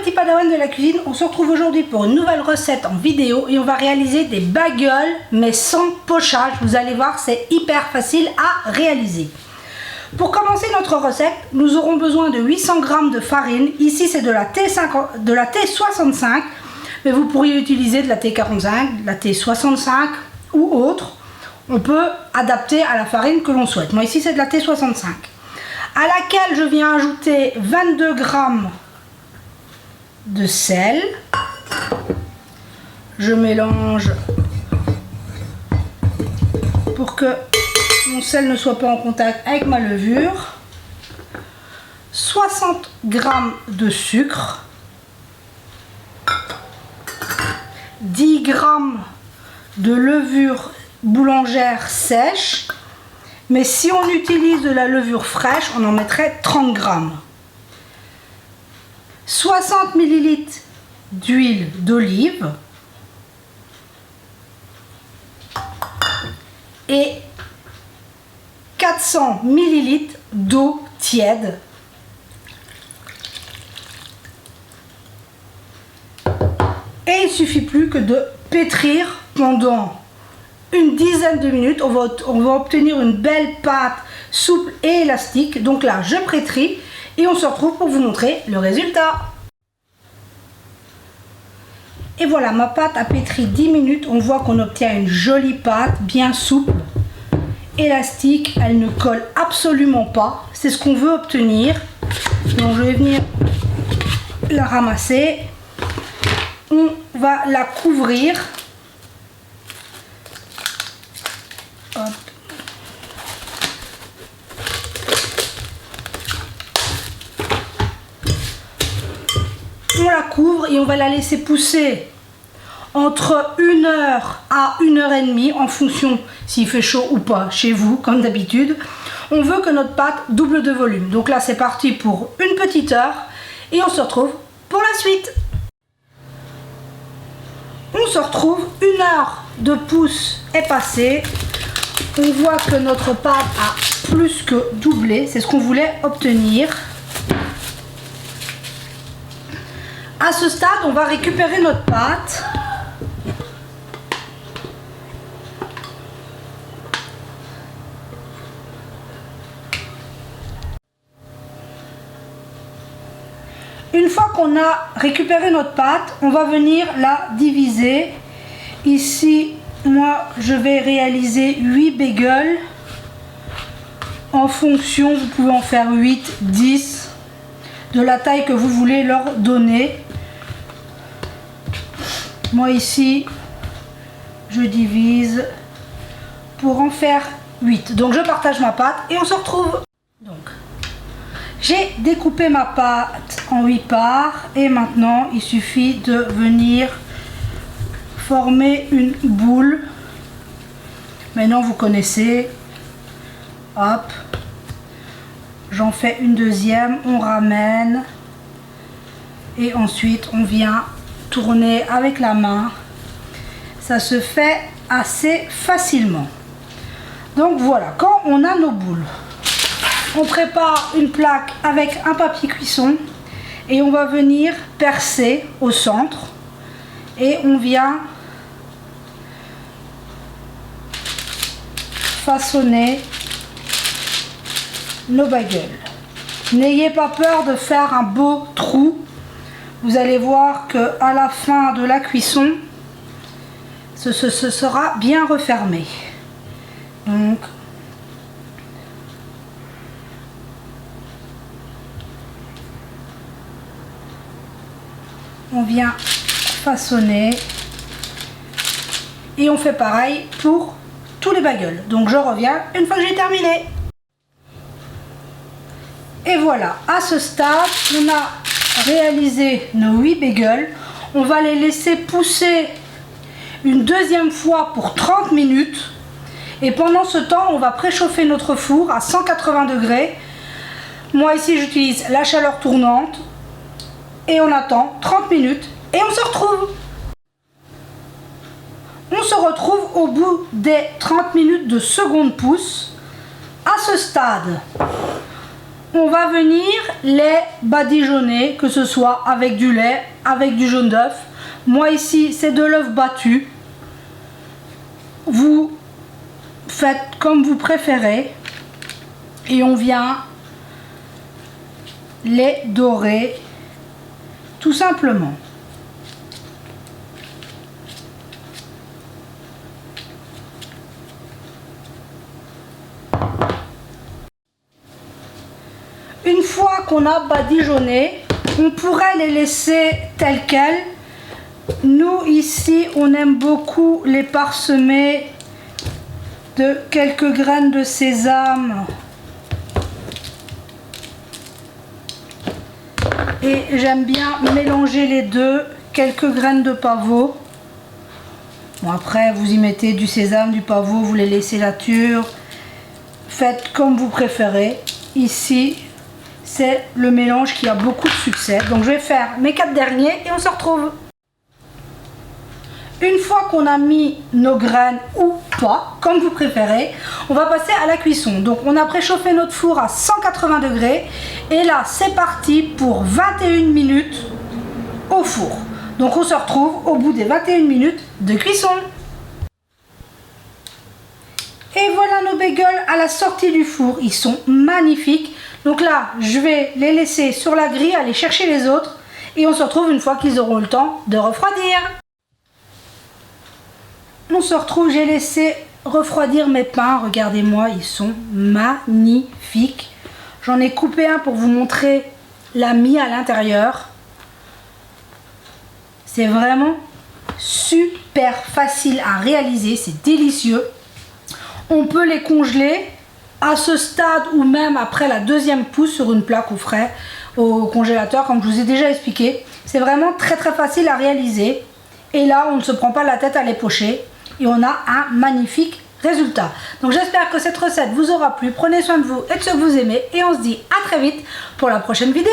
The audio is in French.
petits padawans de la cuisine, on se retrouve aujourd'hui pour une nouvelle recette en vidéo et on va réaliser des bagels mais sans pochage. Vous allez voir, c'est hyper facile à réaliser. Pour commencer notre recette, nous aurons besoin de 800 g de farine. Ici c'est de la T65, mais vous pourriez utiliser de la T45, de la T65 ou autre. On peut adapter à la farine que l'on souhaite. Moi ici c'est de la T65. À laquelle je viens ajouter 22 g de sel. Je mélange pour que mon sel ne soit pas en contact avec ma levure. 60 g de sucre. 10 g de levure boulangère sèche. Mais si on utilise de la levure fraîche, on en mettrait 30 g. 60 ml d'huile d'olive et 400 ml d'eau tiède. Et il suffit plus que de pétrir pendant une dizaine de minutes. On va obtenir une belle pâte souple et élastique. Donc là, je pétris et on se retrouve pour vous montrer le résultat. Et voilà, ma pâte a pétri 10 minutes. On voit qu'on obtient une jolie pâte, bien souple, élastique. Elle ne colle absolument pas. C'est ce qu'on veut obtenir. Donc je vais venir la ramasser. On va la couvrir. Hop. On la couvre et on va la laisser pousser entre 1 heure à 1 heure et demie en fonction s'il fait chaud ou pas chez vous, comme d'habitude. On veut que notre pâte double de volume. Donc là c'est parti pour une petite heure et on se retrouve pour la suite. On se retrouve, 1 heure de pouce est passée. On voit que notre pâte a plus que doublé, c'est ce qu'on voulait obtenir. À ce stade, on va récupérer notre pâte. Une fois qu'on a récupéré notre pâte, on va venir la diviser. Ici, moi, je vais réaliser 8 bagels. En fonction, vous pouvez en faire 8, 10, de la taille que vous voulez leur donner. Moi ici, je divise pour en faire 8. Donc je partage ma pâte et on se retrouve. Donc, j'ai découpé ma pâte en 8 parts et maintenant il suffit de venir former une boule. Maintenant vous connaissez. Hop. J'en fais une deuxième, on ramène et ensuite on vient tourner avec la main. Ça se fait assez facilement. Donc voilà, quand on a nos boules, on prépare une plaque avec un papier cuisson et on va venir percer au centre et on vient façonner nos bagels. N'ayez pas peur de faire un beau trou. Vous allez voir que à la fin de la cuisson, ce sera bien refermé. Donc, on vient façonner et on fait pareil pour tous les bagels. Donc je reviens une fois que j'ai terminé. Et voilà, à ce stade, on a réalisé nos 8 bagels. On va les laisser pousser une deuxième fois pour 30 minutes. Et pendant ce temps, on va préchauffer notre four à 180 degrés. Moi ici, j'utilise la chaleur tournante. Et on attend 30 minutes et on se retrouve. On se retrouve au bout des 30 minutes de seconde pousse. À ce stade, on va venir les badigeonner, que ce soit avec du lait, avec du jaune d'œuf. Moi ici, c'est de l'œuf battu. Vous faites comme vous préférez. Et on vient les dorer tout simplement. Une fois qu'on a badigeonné, on pourrait les laisser tels quels. Nous ici, on aime beaucoup les parsemer de quelques graines de sésame. Et j'aime bien mélanger les deux, quelques graines de pavot. Bon, après, vous y mettez du sésame, du pavot, vous les laissez nature. Faites comme vous préférez. Ici, c'est le mélange qui a beaucoup de succès. Donc, je vais faire mes 4 derniers et on se retrouve. Une fois qu'on a mis nos graines ou pas, comme vous préférez, on va passer à la cuisson. Donc on a préchauffé notre four à 180 degrés et là c'est parti pour 21 minutes au four. Donc on se retrouve au bout des 21 minutes de cuisson. Et voilà nos bagels à la sortie du four, ils sont magnifiques. Donc là je vais les laisser sur la grille, aller chercher les autres et on se retrouve une fois qu'ils auront le temps de refroidir. On se retrouve, j'ai laissé refroidir mes pains. Regardez-moi, ils sont magnifiques. J'en ai coupé un pour vous montrer la mie à l'intérieur. C'est vraiment super facile à réaliser, c'est délicieux. On peut les congeler à ce stade ou même après la deuxième pousse sur une plaque au frais, au congélateur, comme je vous ai déjà expliqué. C'est vraiment très facile à réaliser. Et là, on ne se prend pas la tête à les pocher. Et on a un magnifique résultat. Donc j'espère que cette recette vous aura plu. Prenez soin de vous et de ceux que vous aimez. Et on se dit à très vite pour la prochaine vidéo.